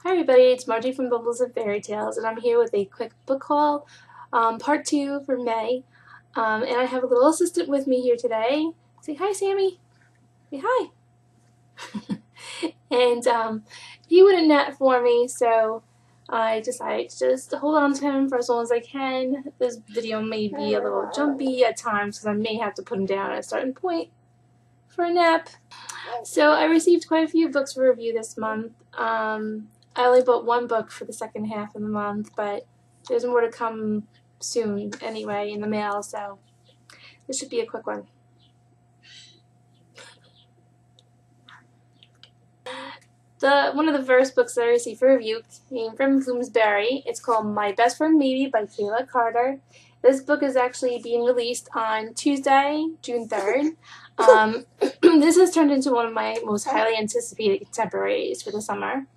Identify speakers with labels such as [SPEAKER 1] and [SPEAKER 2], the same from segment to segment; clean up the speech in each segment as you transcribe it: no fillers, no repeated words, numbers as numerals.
[SPEAKER 1] Hi everybody, it's Margie from Bubbles and Fairy Tales, and I'm here with a quick book haul, part 2 for May. And I have a little assistant with me here today. Say hi, Sammy. Say hi. And he wouldn't nap for me, so I decided to just hold on to him for as long as I can. This video may be a little jumpy at times because I may have to put him down at a certain point for a nap. So I received quite a few books for review this month. I only bought one book for the second half of the month, but there's more to come soon anyway in the mail, so this should be a quick one. One of the first books that I received for review came from Bloomsbury. It's called My Best Friend Maybe by Kayla Carter. This book is actually being released on Tuesday, June 3rd. This has turned into one of my most highly anticipated contemporaries for the summer.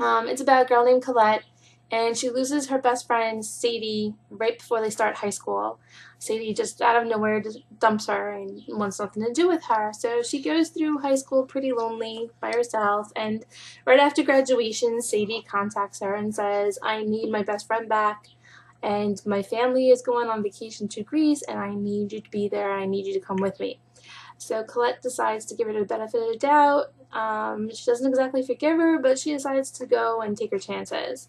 [SPEAKER 1] It's about a girl named Colette, and she loses her best friend Sadie right before they start high school. Sadie just out of nowhere just dumps her and wants nothing to do with her. So she goes through high school pretty lonely by herself, and right after graduation, Sadie contacts her and says, I need my best friend back, and my family is going on vacation to Greece, and I need you to be there, I need you to come with me. So Colette decides to give her the benefit of the doubt. She doesn't exactly forgive her, but she decides to go and take her chances.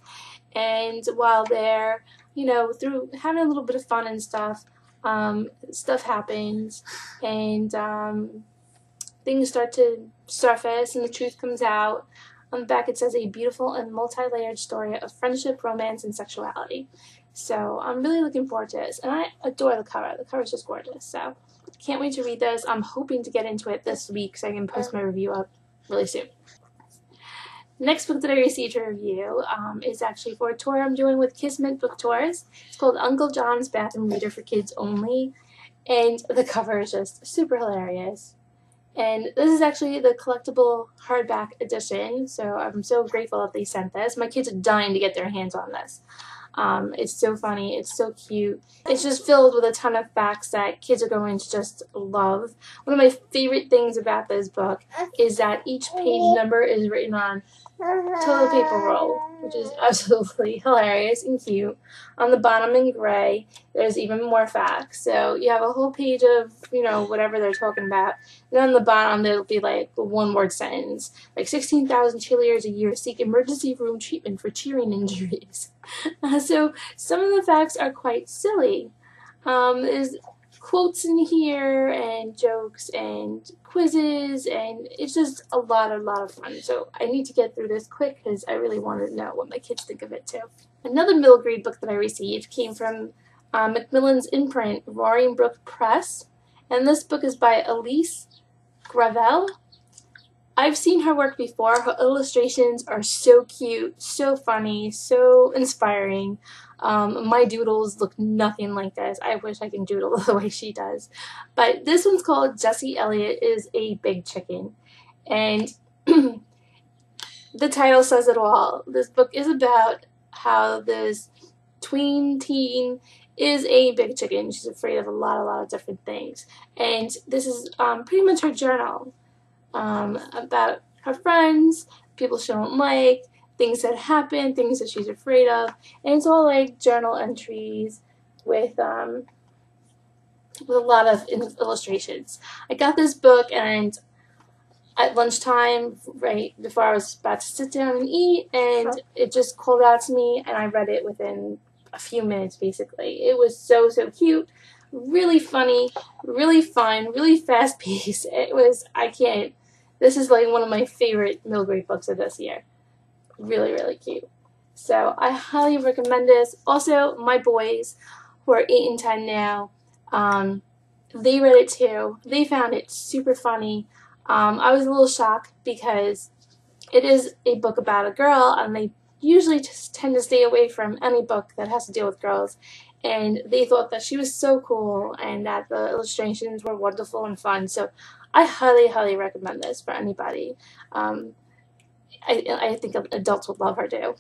[SPEAKER 1] And while they're, through having a little bit of fun and stuff, stuff happens, and things start to surface, and the truth comes out. On the back it says a beautiful and multi-layered story of friendship, romance, and sexuality. So I'm really looking forward to this, and I adore the cover. The cover is just gorgeous, so can't wait to read this. I'm hoping to get into it this week so I can post my review up really soon. Next book that I received a review is actually for a tour I'm doing with Kismet Book Tours. It's called Uncle John's Bathroom Reader for Kids Only, and the cover is just super hilarious. And this is actually the collectible hardback edition, so I'm so grateful that they sent this. My kids are dying to get their hands on this. It's so funny, it's so cute. It's just filled with a ton of facts that kids are going to just love. One of my favorite things about this book is that each page number is written on toilet paper roll, which is absolutely hilarious and cute. On the bottom in gray, there's even more facts. So you have a whole page of, whatever they're talking about. And on the bottom, there'll be like a one-word sentence, like 16,000 cheerleaders a year seek emergency room treatment for cheering injuries. So some of the facts are quite silly. There's quotes in here and jokes and quizzes, and it's just a lot of fun. So I need to get through this quick because I really want to know what my kids think of it too. Another middle grade book that I received came from Macmillan's imprint, Roaring Brook Press, and this book is by Elise Gravel. I've seen her work before. Her illustrations are so cute, so funny, so inspiring. My doodles look nothing like this. I wish I can doodle the way she does. But this one's called Jessie Elliott is a Big Chicken. And the title says it all. This book is about how this tween teen is a big chicken. She's afraid of a lot of different things. And this is pretty much her journal. About her friends, people she don't like, things that happen, things that she's afraid of, and it's all like journal entries with a lot of illustrations. I got this book and at lunchtime, right before I was about to sit down and eat, and it just called out to me, and I read it within a few minutes basically. It was so cute, really funny, really fun, really fast paced. It was, this is like one of my favorite middle grade books of this year. Really cute. So I highly recommend this. Also, my boys, who are 8 and 10 now, they read it too. They found it super funny. I was a little shocked because it is a book about a girl, and they usually just tend to stay away from any book that has to deal with girls. And they thought that she was so cool and that the illustrations were wonderful and fun. So I highly recommend this for anybody. I think adults would love her too.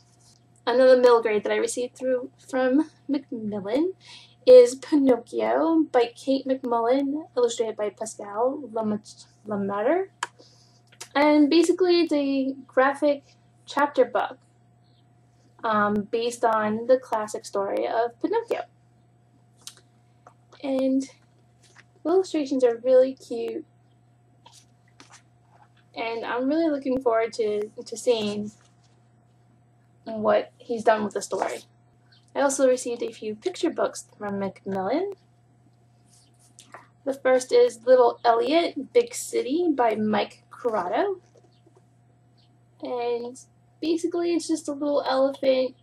[SPEAKER 1] Another middle grade that I received from Macmillan is Pinocchio by Kate McMullen, illustrated by Pascal Lemaitre. And basically it's a graphic chapter book based on the classic story of Pinocchio. And the illustrations are really cute, and I'm really looking forward to seeing what he's done with the story. I also received a few picture books from Macmillan. The first is Little Elliott, Big City by Mike Corrado. And basically it's just a little elephant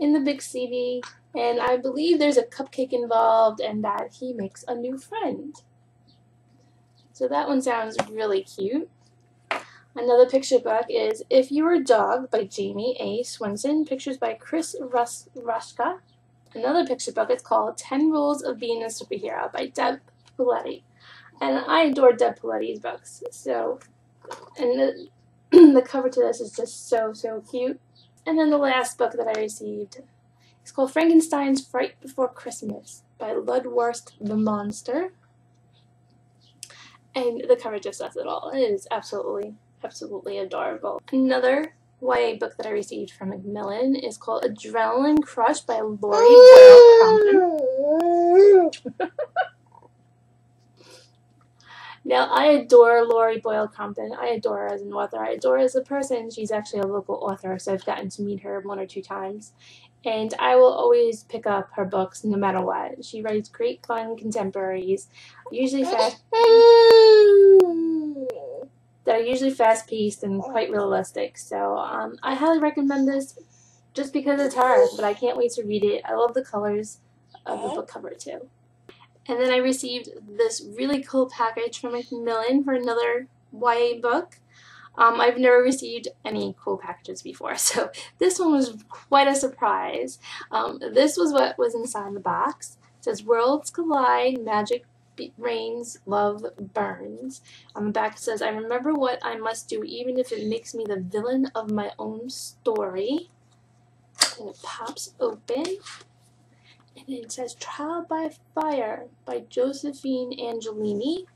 [SPEAKER 1] in the big city, and I believe there's a cupcake involved and that he makes a new friend. So that one sounds really cute. Another picture book is If You Were a Dog by Jamie A. Swinson, pictures by Chris Rushka. Another picture book is called 10 Rules of Being a Superhero by Deb Pauletti. And I adore Deb Pauletti's books. So, and the cover to this is just so cute. And then the last book that I received is called Frankensteins Fright Before Christmas by Ludwurst the Monster. And the cover just says it all. It is absolutely adorable. Another YA book that I received from Macmillan is called Adrenaline Crush by Lori Boyle Compton. Now, I adore Lori Boyle Compton. I adore her as an author. I adore her as a person. She's actually a local author, so I've gotten to meet her 1 or 2 times. And I will always pick up her books no matter what. She writes great, fun contemporaries, that are usually fast-paced and quite realistic. So I highly recommend this just because it's her, but I can't wait to read it. I love the colors of the book cover too. And then I received this really cool package from Macmillan for another YA book. I've never received any cool packages before, so this one was quite a surprise. This was what was inside the box. It says, Worlds Collide, Magic Reigns, Love Burns. On the back it says, I remember what I must do even if it makes me the villain of my own story. And it pops open. And it says Trial by Fire by Josephine Angelini.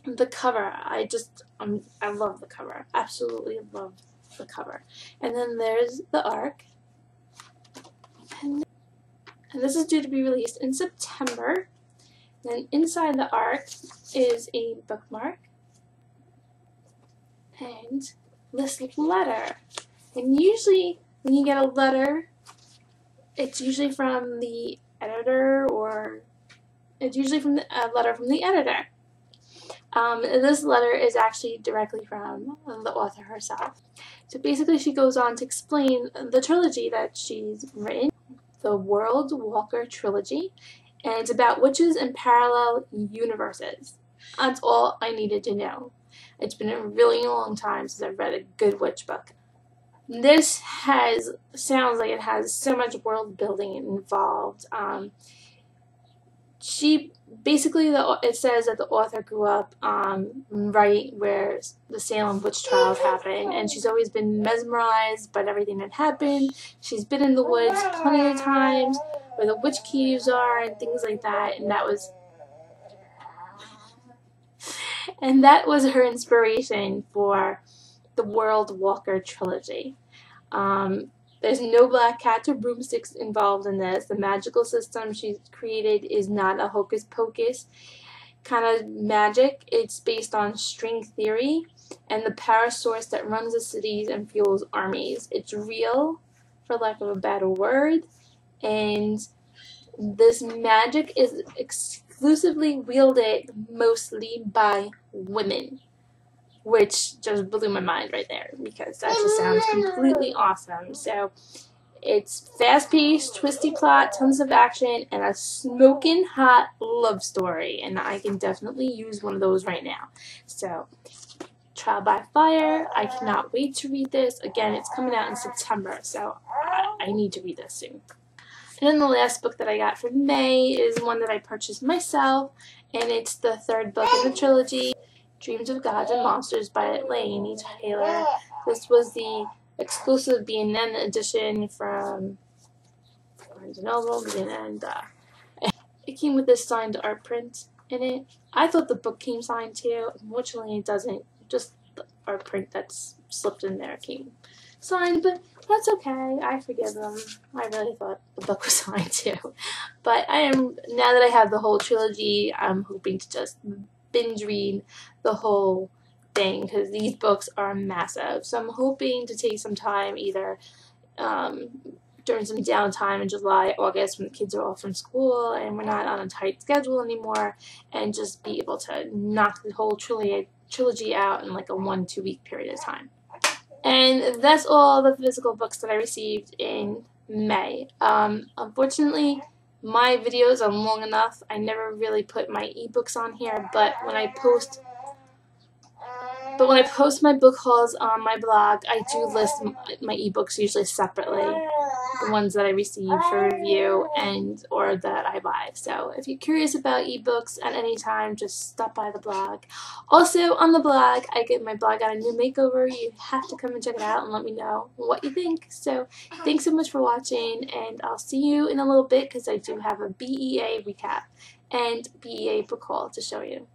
[SPEAKER 1] The cover, I love the cover. Absolutely love the cover. And then there's the ARC. And this is due to be released in September. Then inside the ARC is a bookmark and this letter. And usually when you get a letter, it's usually from the editor, or it's usually from a letter from the editor. This letter is actually directly from the author herself. So basically she goes on to explain the trilogy that she's written, the World Walker Trilogy, and it's about witches and parallel universes. That's all I needed to know. It's been a really long time since I've read a good witch book. This sounds like it has so much world building involved. It says that the author grew up right where the Salem witch trials happened, and she's always been mesmerized by everything that happened. She's been in the woods plenty of times where the witch caves are and things like that, and that was her inspiration for the World Walker Trilogy. There's no black cats or broomsticks involved in this. The magical system she's created is not a hocus pocus kind of magic. It's based on string theory and the power source that runs the cities and fuels armies. It's real, for lack of a better word, and this magic is exclusively wielded mostly by women, which just blew my mind right there, because that just sounds completely awesome. So it's fast-paced, twisty plot, tons of action, and a smoking hot love story, and I can definitely use one of those right now. So Trial by Fire, I cannot wait to read this. Again, it's coming out in September, so I need to read this soon. And then the last book that I got for May is one that I purchased myself, and it's the 3rd book in the trilogy, Dreams of Gods and Monsters by Laini Taylor. This was the exclusive B&N edition from Barnes & Noble, and it came with this signed art print in it. I thought the book came signed too. Unfortunately, it doesn't. Just our print that's slipped in there came signed, but that's okay. I forgive them. I really thought the book was signed too. But now that I have the whole trilogy, I'm hoping to just binge read the whole thing because these books are massive. So I'm hoping to take some time either during some downtime in July, August when the kids are off from school and we're not on a tight schedule anymore, and just be able to knock the whole trilogy out in like a 1-2 week period of time. And that's all the physical books that I received in May. Unfortunately, my videos are long enough. I never really put my ebooks on here, but when I post my book hauls on my blog, I do list my ebooks usually separately, the ones that I receive for review or that I buy. So if you're curious about ebooks at any time, just stop by the blog. Also on the blog, I get my blog got a new makeover. You have to come and check it out and let me know what you think. So thanks so much for watching, and I'll see you in a little bit because I do have a BEA recap and BEA book haul to show you.